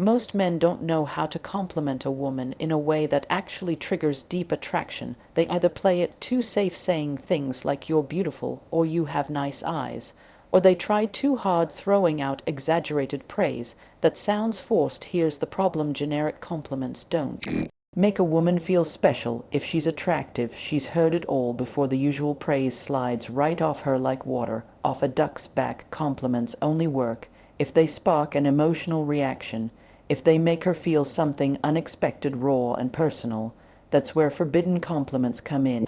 Most men don't know how to compliment a woman in a way that actually triggers deep attraction. They either play it too safe saying things like "you're beautiful" or "you have nice eyes," or they try too hard throwing out exaggerated praise that sounds forced. Here's the problem: generic compliments don't make a woman feel special. If she's attractive, she's heard it all before. The usual praise slides right off her like water off a duck's back. Compliments only work if they spark an emotional reaction, if they make her feel something unexpected, raw and personal. That's where forbidden compliments come in.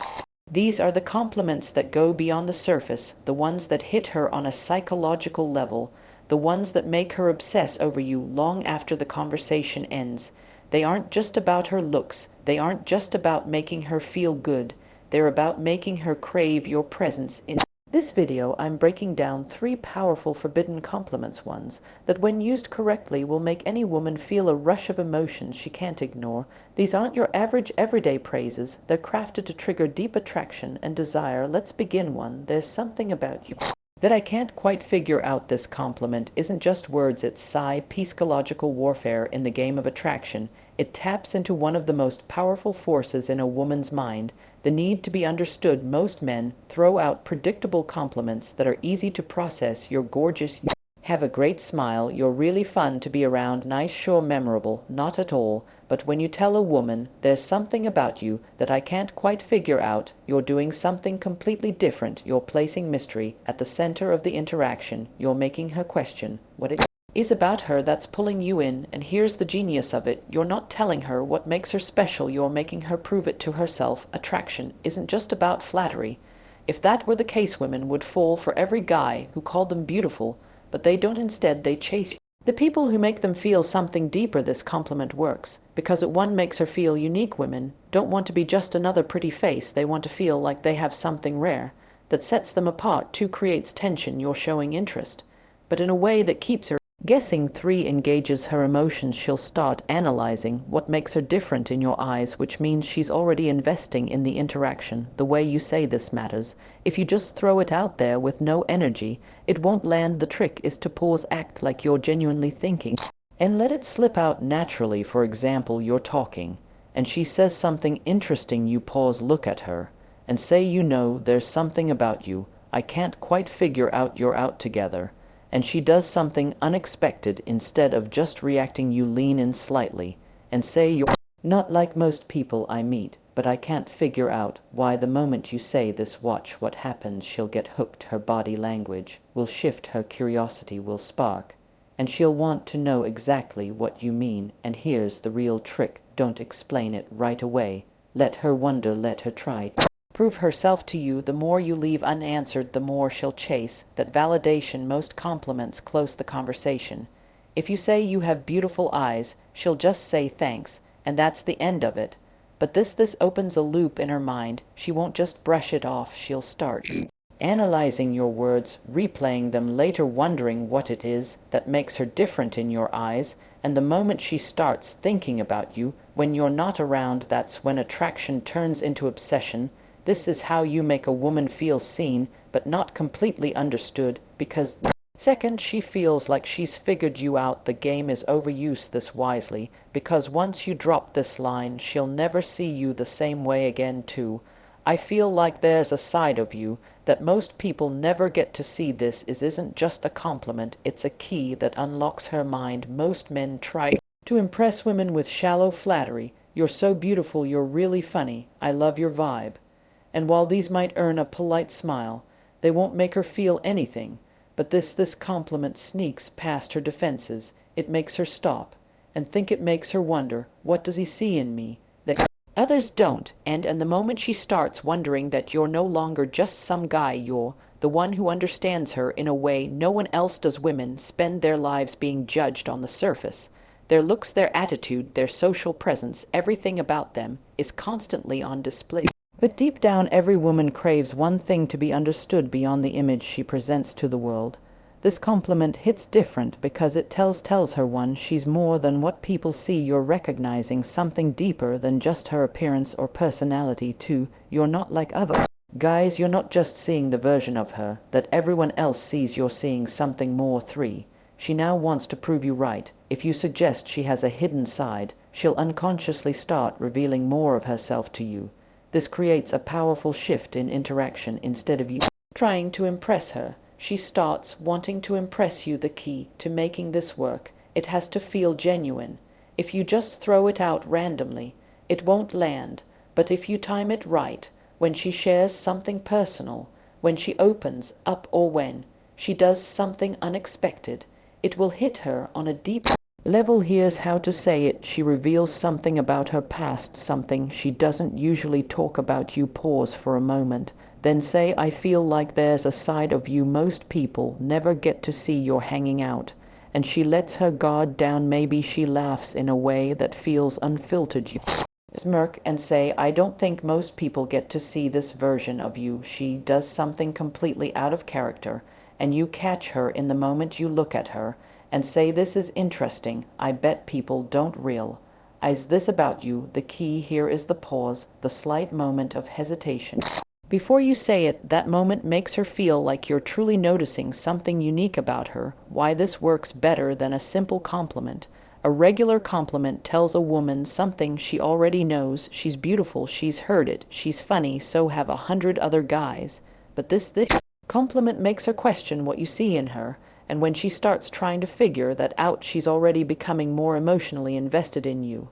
These are the compliments that go beyond the surface, the ones that hit her on a psychological level, the ones that make her obsess over you long after the conversation ends. They aren't just about her looks, they aren't just about making her feel good, they're about making her crave your presence. In this video, I'm breaking down 3 powerful forbidden compliments, ones that when used correctly will make any woman feel a rush of emotions she can't ignore. These aren't your average everyday praises, they're crafted to trigger deep attraction and desire. Let's begin. 1. There's something about you that I can't quite figure out. This compliment isn't just words, it's psychological warfare in the game of attraction. It taps into one of the most powerful forces in a woman's mind, the need to be understood. Most men throw out predictable compliments that are easy to process: "You're gorgeous," "You have a great smile," "You're really fun to be around," "Nice," "Sure," "Memorable." Not at all. But when you tell a woman, "There's something about you that I can't quite figure out," you're doing something completely different. You're placing mystery at the center of the interaction. You're making her question what it is about her that's pulling you in. And here's the genius of it: you're not telling her what makes her special, you're making her prove it to herself. Attraction isn't just about flattery. If that were the case, women would fall for every guy who called them beautiful, but they don't. Instead, they chase the people who make them feel something deeper. This compliment works because it, 1, makes her feel unique. Women don't want to be just another pretty face, they want to feel like they have something rare that sets them apart. 2, creates tension. You're showing interest, but in a way that keeps her guessing. 3, engages her emotions. She'll start analyzing what makes her different in your eyes, which means she's already investing in the interaction. The way you say this matters. If you just throw it out there with no energy, it won't land. The trick is to pause, act like you're genuinely thinking, and let it slip out naturally. For example, you're talking, and she says something interesting. You pause, look at her, and say, "You know, there's something about you I can't quite figure out." You're out together, and she does something unexpected. Instead of just reacting, you lean in slightly and say, "You're not like most people I meet, but I can't figure out why." The moment you say this, watch what happens. She'll get hooked. Her body language will shift, her curiosity will spark, and she'll want to know exactly what you mean. And here's the real trick: don't explain it right away. Let her wonder, let her try prove herself to you. The more you leave unanswered, the more she'll chase that validation. Most compliments close the conversation. If you say "You have beautiful eyes," she'll just say "Thanks," and that's the end of it. But this opens a loop in her mind. She won't just brush it off, she'll start analyzing your words, replaying them later, wondering what it is that makes her different in your eyes. And the moment she starts thinking about you when you're not around, that's when attraction turns into obsession. This is how you make a woman feel seen, but not completely understood, because the second she feels like she's figured you out, the game is over. Use this wisely, because once you drop this line, she'll never see you the same way again. 2, I feel like there's a side of you that most people never get to see. This isn't just a compliment, it's a key that unlocks her mind. Most men try to impress women with shallow flattery. "You're so beautiful," "You're really funny," "I love your vibe." And while these might earn a polite smile, they won't make her feel anything. But this compliment sneaks past her defenses. It makes her stop and think. It makes her wonder, what does he see in me that others don't? And the moment she starts wondering that you're no longer just some guy, you're the one who understands her in a way no one else does. Women spend their lives being judged on the surface. Their looks, their attitude, their social presence, everything about them is constantly on display. But deep down, every woman craves one thing: to be understood beyond the image she presents to the world. This compliment hits different because it tells her, 1, she's more than what people see. You're recognizing something deeper than just her appearance or personality. 2, you're not like other guys. You're not just seeing the version of her that everyone else sees. You're seeing something more. 3, she now wants to prove you right. If you suggest she has a hidden side, she'll unconsciously start revealing more of herself to you. This creates a powerful shift in interaction. Instead of you trying to impress her, she starts wanting to impress you. The key to making this work, it has to feel genuine. If you just throw it out randomly, it won't land. But if you time it right, when she shares something personal, when she opens up, or when she does something unexpected, it will hit her on a deep level. Here's how to say it. She reveals something about her past, something she doesn't usually talk about. You pause for a moment, then say, I feel like there's a side of you most people never get to see. You're hanging out. And she lets her guard down. Maybe she laughs in a way that feels unfiltered. You smirk and say, I don't think most people get to see this version of you. She does something completely out of character, and you catch her in the moment. You look at her and say, this is interesting. I bet people don't realize this about you. The key here is the pause, the slight moment of hesitation before you say it. That moment makes her feel like you're truly noticing something unique about her. Why this works better than a simple compliment. A regular compliment tells a woman something she already knows. She's beautiful, she's heard it, she's funny, so have 100 other guys. But this compliment makes her question what you see in her, and when she starts trying to figure that out, she's already becoming more emotionally invested in you.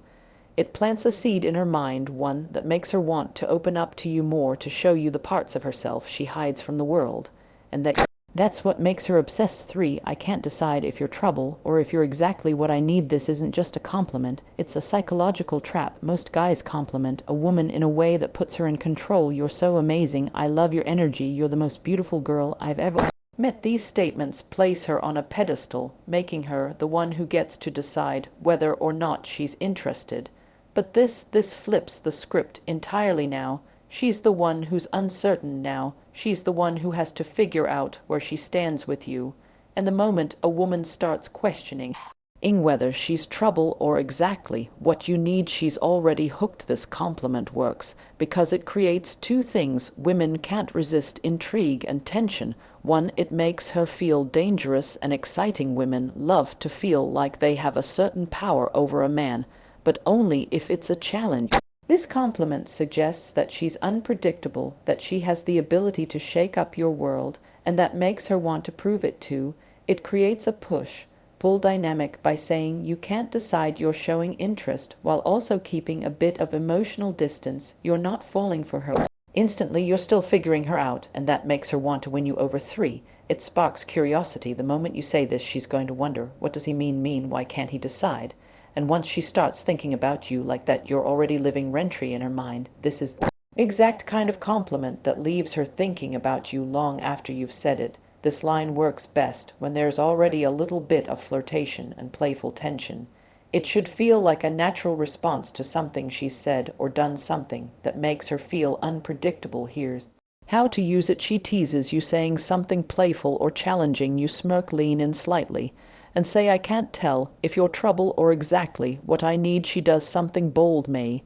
It plants a seed in her mind, one that makes her want to open up to you more, to show you the parts of herself she hides from the world. And that's what makes her obsessed. 3. I can't decide if you're trouble or if you're exactly what I need. This isn't just a compliment, it's a psychological trap. Most guys compliment a woman in a way that puts her in control. You're so amazing, I love your energy, you're the most beautiful girl I've ever met. These statements place her on a pedestal, making her the one who gets to decide whether or not she's interested. But this flips the script entirely. Now she's the one who's uncertain. Now she's the one who has to figure out where she stands with you. And the moment a woman starts questioning whether she's trouble or exactly what you need, she's already hooked. This compliment works because it creates two things women can't resist: intrigue and tension. 1, it makes her feel dangerous and exciting. Women love to feel like they have a certain power over a man, but only if it's a challenge. This compliment suggests that she's unpredictable, that she has the ability to shake up your world, and that makes her want to prove it too. It creates a push-pull dynamic by saying you can't decide. You're showing interest while also keeping a bit of emotional distance. You're not falling for her instantly, you're still figuring her out, and that makes her want to win you over. 3, it sparks curiosity. The moment you say this, she's going to wonder, what does he mean? Why can't he decide? And once she starts thinking about you like that, you're already living rent-free in her mind. This is the exact kind of compliment that leaves her thinking about you long after you've said it. This line works best when there's already a little bit of flirtation and playful tension. It should feel like a natural response to something she's said or done, something that makes her feel unpredictable. Here's how to use it. She teases you, saying something playful or challenging. You smirk, lean in slightly, and say, I can't tell if you're trouble or exactly what I need. She does something bold, maybe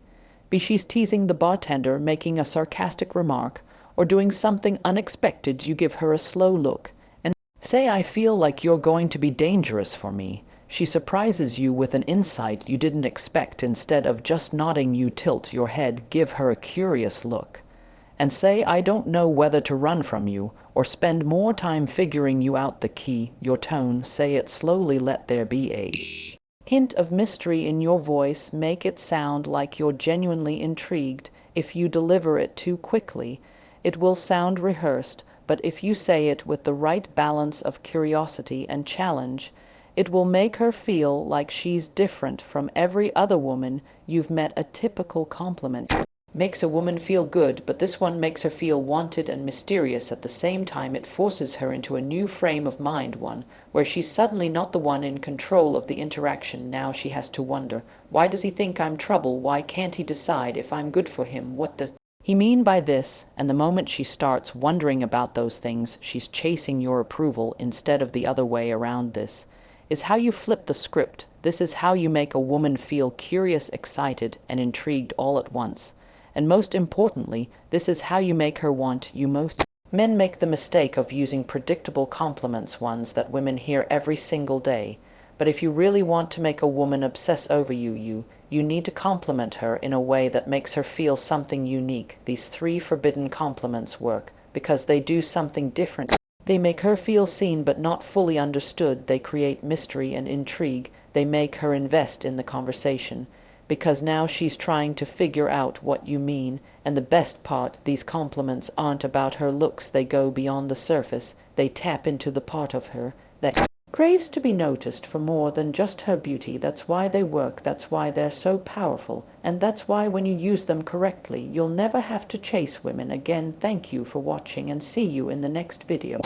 she's teasing the bartender, making a sarcastic remark, or doing something unexpected. You give her a slow look and say, I feel like you're going to be dangerous for me. She surprises you with an insight you didn't expect. Instead of just nodding, you tilt your head, give her a curious look, and say, I don't know whether to run from you or spend more time figuring you out. The key, your tone. Say it slowly. Let there be a hint of mystery in your voice. Make it sound like you're genuinely intrigued. If you deliver it too quickly, it will sound rehearsed, but if you say it with the right balance of curiosity and challenge, it will make her feel like she's different from every other woman you've met. A typical compliment makes a woman feel good, but this one makes her feel wanted and mysterious at the same time. It forces her into a new frame of mind, one where she's suddenly not the one in control of the interaction. Now she has to wonder, why does he think I'm trouble? Why can't he decide if I'm good for him? What does he mean by this? And the moment she starts wondering about those things, she's chasing your approval instead of the other way around. This is how you flip the script. This is how you make a woman feel curious, excited, and intrigued all at once. And most importantly, this is how you make her want you most. Men make the mistake of using predictable compliments, ones that women hear every single day. But if you really want to make a woman obsess over you need to compliment her in a way that makes her feel something unique. These 3 forbidden compliments work because they do something different. They make her feel seen but not fully understood. They create mystery and intrigue. They make her invest in the conversation because now she's trying to figure out what you mean. And the best part, these compliments aren't about her looks. They go beyond the surface. They tap into the part of her that craves to be noticed for more than just her beauty. That's why they work. That's why they're so powerful. And that's why when you use them correctly, you'll never have to chase women again. Thank you for watching and see you in the next video.